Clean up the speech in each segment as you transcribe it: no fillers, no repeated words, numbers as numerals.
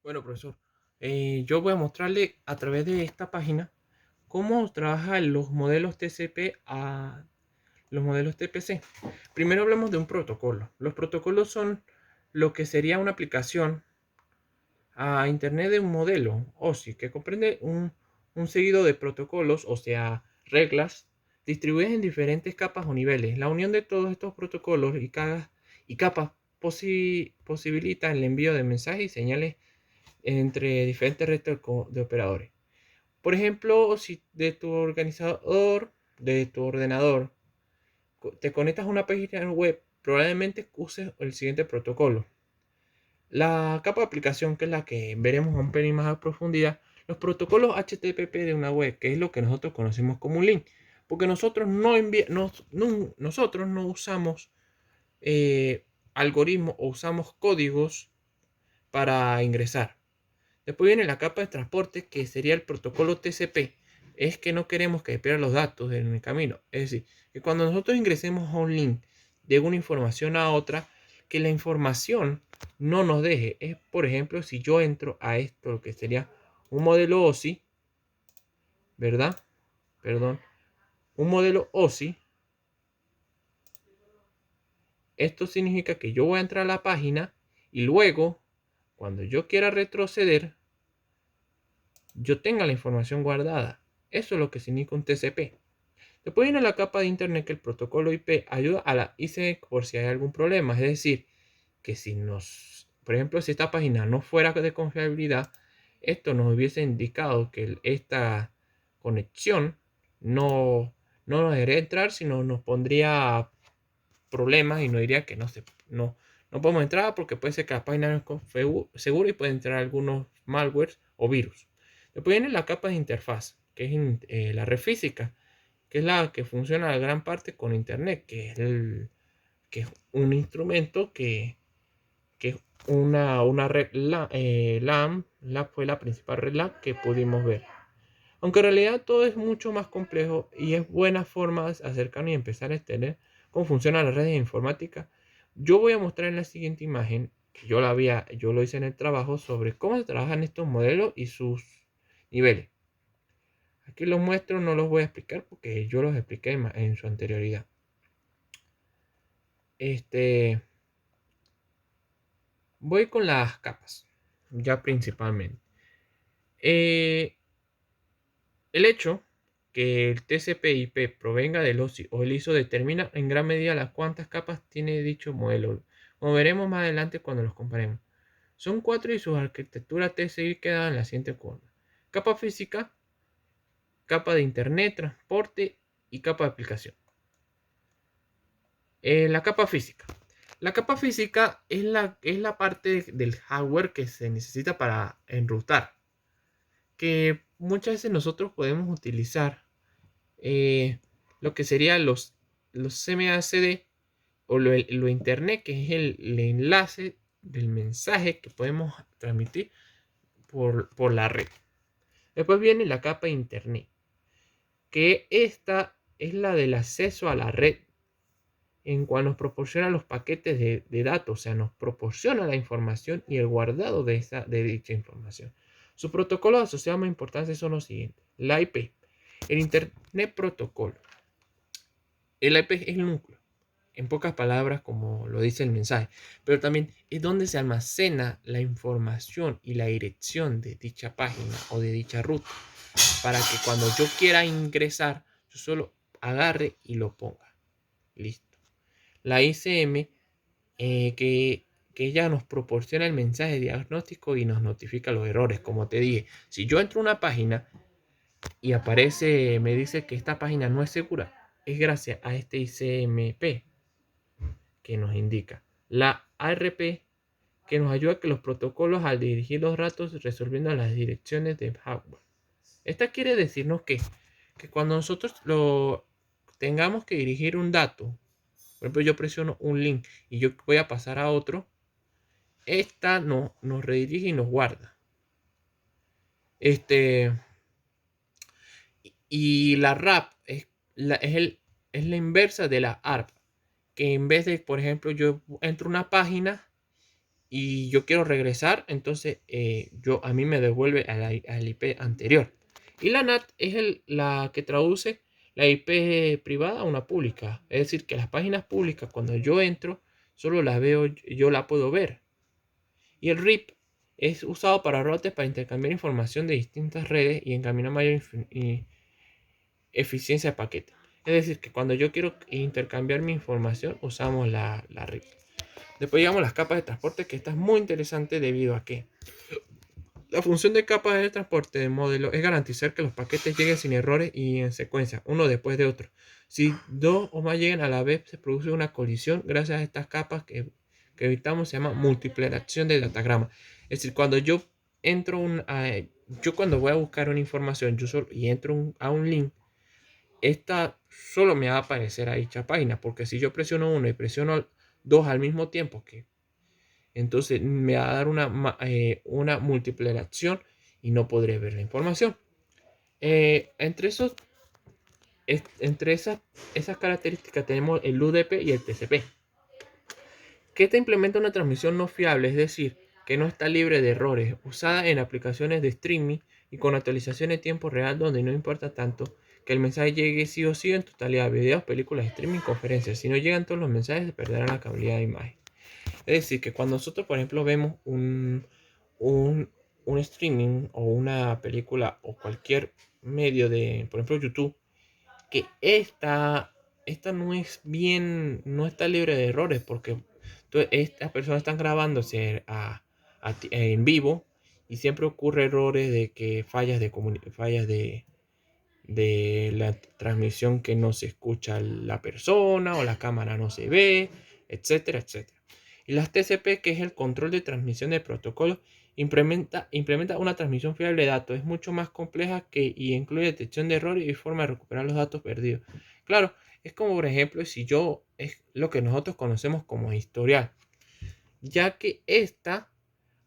Bueno, profesor, yo voy a mostrarle a través de esta página cómo trabajan los modelos TCP a los modelos TPC. Primero hablamos de un protocolo. Los protocolos son lo que sería una aplicación a Internet de un modelo OSI que comprende un seguido de protocolos, o sea, reglas, distribuidas en diferentes capas o niveles. La unión de todos estos protocolos y capas posibilita el envío de mensajes y señales entre diferentes redes de operadores. Por ejemplo, si de tu ordenador, te conectas a una página web, probablemente uses el siguiente protocolo. La capa de aplicación, que es la que veremos un pelín más a profundidad, los protocolos HTTP de una web, que es lo que nosotros conocemos como un link. Porque nosotros no usamos eh, algoritmos o usamos códigos para ingresar. Después viene la capa de transporte, que sería el protocolo TCP. Es que no queremos que pierda los datos en el camino. Es decir, que cuando nosotros ingresemos a un link de una información a otra, que la información no nos deje. Es, por ejemplo, si yo entro a esto, lo que sería un modelo OSI, ¿verdad? Perdón, un modelo OSI. Esto significa que yo voy a entrar a la página y luego, cuando yo quiera retroceder, yo tenga la información guardada. Eso es lo que significa un TCP. Después viene la capa de Internet, que el protocolo IP ayuda a la IC por si hay algún problema. Es decir, que por ejemplo, si esta página no fuera de confiabilidad, esto nos hubiese indicado que esta conexión no nos debería entrar, sino nos pondría problemas y nos diría que no podemos entrar porque puede ser que la página no es segura y puede entrar algunos malwares o virus. Después viene la capa de interfaz, que es la red física, que es la que funciona a gran parte con Internet, que es un instrumento que es una red LAN. La fue la principal red LAN que pudimos ver. Aunque en realidad todo es mucho más complejo y es buena forma de acercarnos y empezar a entender cómo funcionan las redes de informática. Yo voy a mostrar en la siguiente imagen, que yo lo hice en el trabajo, sobre cómo se trabajan estos modelos y sus niveles. Aquí los muestro, no los voy a explicar porque yo los expliqué en su anterioridad. Este, Voy con las capas, ya principalmente. Eh, el hecho que el TCP/IP provenga del OSI o el ISO determina en gran medida las cuantas capas tiene dicho modelo, como veremos más adelante cuando los comparemos. Son cuatro y sus arquitecturas TCP quedan en la siguiente forma: capa física, capa de internet, transporte y capa de aplicación. La capa física. La capa física es la parte del hardware que se necesita para enrutar, que muchas veces nosotros podemos utilizar eh, lo que serían los MACD o lo internet, que es el enlace del mensaje que podemos transmitir por la red. Después viene la capa internet, que esta es la del acceso a la red en cuanto nos proporciona los paquetes de datos, o sea, nos proporciona la información y el guardado de dicha información. Sus protocolos asociados más importantes son los siguientes: la IP, el Internet Protocolo. El IP es el núcleo, en pocas palabras, como lo dice el mensaje, pero también es donde se almacena la información y la dirección de dicha página o de dicha ruta, para que cuando yo quiera ingresar, yo solo agarre y lo ponga. Listo. La ICM, que ella nos proporciona el mensaje diagnóstico y nos notifica los errores. Como te dije, si yo entro a una página y me dice que esta página no es segura, es gracias a este ICMP que nos indica. La ARP, que nos ayuda a que los protocolos al dirigir los datos resolviendo las direcciones de hardware. Esta quiere decirnos que cuando nosotros tengamos que dirigir un dato, por ejemplo, yo presiono un link y yo voy a pasar a otro, esta nos redirige y nos guarda. Este, y la RAP es la inversa de la ARP, que en vez de, por ejemplo, yo entro a una página y yo quiero regresar, entonces a mí me devuelve al IP anterior. Y la NAT es la que traduce la IP privada a una pública. Es decir, que las páginas públicas, cuando yo entro, solo las veo, yo la puedo ver. Y el RIP es usado para routers para intercambiar información de distintas redes y encaminar mayor eficiencia de paquete. Es decir, que cuando yo quiero intercambiar mi información, usamos la RIP. Después llegamos a las capas de transporte, que esta es muy interesante debido a que la función de capas de transporte de modelo es garantizar que los paquetes lleguen sin errores y en secuencia, uno después de otro. Si dos o más llegan a la vez, se produce una colisión gracias a estas capas que evitamos, se llama multiplicación de datagrama. Es decir, cuando yo entro yo cuando voy a buscar una información y entro a un link, esta solo me va a aparecer a dicha página, porque si yo presiono uno y presiono dos al mismo tiempo, entonces me va a dar una multiplicación y no podré ver la información. Entre esas características tenemos el UDP y el TCP, que esta implementa una transmisión no fiable, es decir, que no está libre de errores, usada en aplicaciones de streaming y con actualizaciones en tiempo real, donde no importa tanto que el mensaje llegue sí o sí en totalidad, videos, películas, streaming, conferencias. Si no llegan todos los mensajes, se perderá la calidad de imagen. Es decir, que cuando nosotros, por ejemplo, vemos un, un streaming o una película o cualquier medio de, por ejemplo, YouTube, que esta no está libre de errores, porque estas personas están grabándose en vivo y siempre ocurre errores de que fallas de la transmisión, que no se escucha la persona o la cámara no se ve, etcétera, etcétera. Y las TCP, que es el control de transmisión de protocolo, implementa una transmisión fiable de datos. Es mucho más compleja y incluye detección de errores y forma de recuperar los datos perdidos. Claro, es como por ejemplo es lo que nosotros conocemos como historial, ya que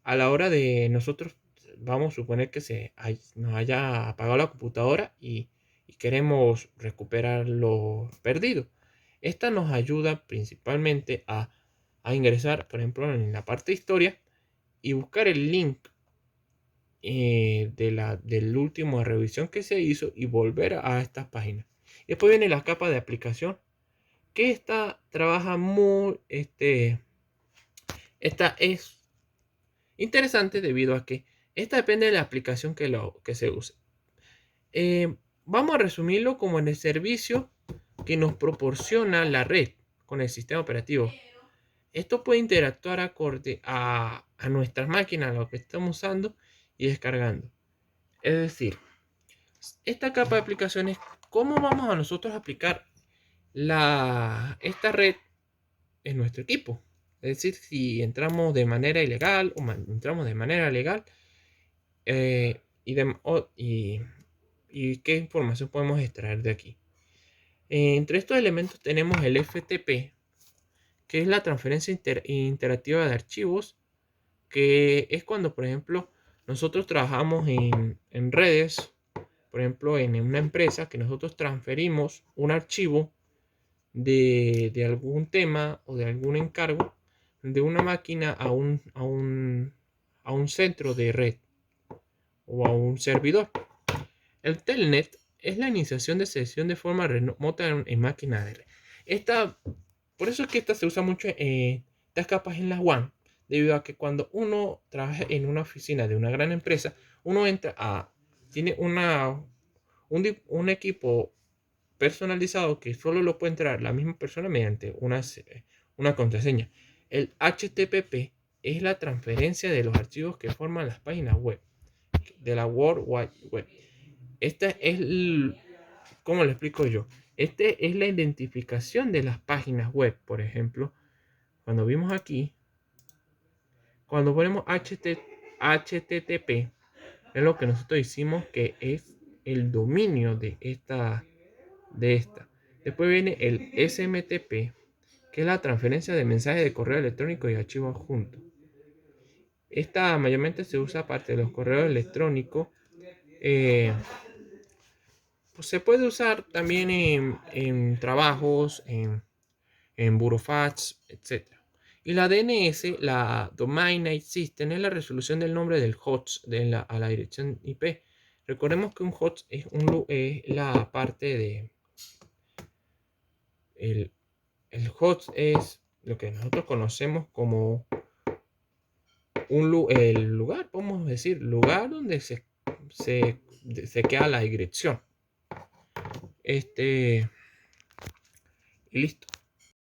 a la hora de nosotros, vamos a suponer que nos haya apagado la computadora y queremos recuperar lo perdido. Esta nos ayuda principalmente a ingresar, por ejemplo, en la parte de historia y buscar el link del último revisión que se hizo y volver a estas páginas. Después viene la capa de aplicación, que esta trabaja esta es interesante debido a que esta depende de la aplicación que se use. Vamos a resumirlo como en el servicio que nos proporciona la red con el sistema operativo. Esto puede interactuar acorde a nuestras máquinas, a lo que estamos usando y descargando. Es decir, esta capa de aplicaciones, ¿cómo vamos a nosotros a aplicar esta red en nuestro equipo? Es decir, si entramos de manera ilegal o entramos de manera legal, y qué información podemos extraer de aquí. Entre estos elementos tenemos el FTP, que es la transferencia interactiva de archivos, que es cuando, por ejemplo, nosotros trabajamos en redes, por ejemplo, en una empresa, que nosotros transferimos un archivo de algún tema o de algún encargo de una máquina a un centro de red o a un servidor. El telnet es la iniciación de sesión de forma remota en máquinas de red. Por eso es que esta se usa mucho estas capas en las WAN, debido a que cuando uno trabaja en una oficina de una gran empresa, uno tiene un equipo personalizado que solo lo puede entrar la misma persona mediante una contraseña. El HTTP es la transferencia de los archivos que forman las páginas web de la World Wide Web. Esta es, ¿cómo lo explico yo? Este es la identificación de las páginas web. Por ejemplo, cuando vimos aquí, cuando ponemos HTTP, es lo que nosotros hicimos, que es el dominio de esta. Después viene el SMTP, que es la transferencia de mensajes de correo electrónico y archivos juntos. Esta mayormente se usa aparte de los correos electrónicos. Pues se puede usar también en trabajos, en burofax, etc. Y la DNS, la Domain Name System, es la resolución del nombre del host a la dirección IP. Recordemos que un host es la parte de... El host es lo que nosotros conocemos como el lugar, podemos decir, lugar donde se queda la dirección. Y listo.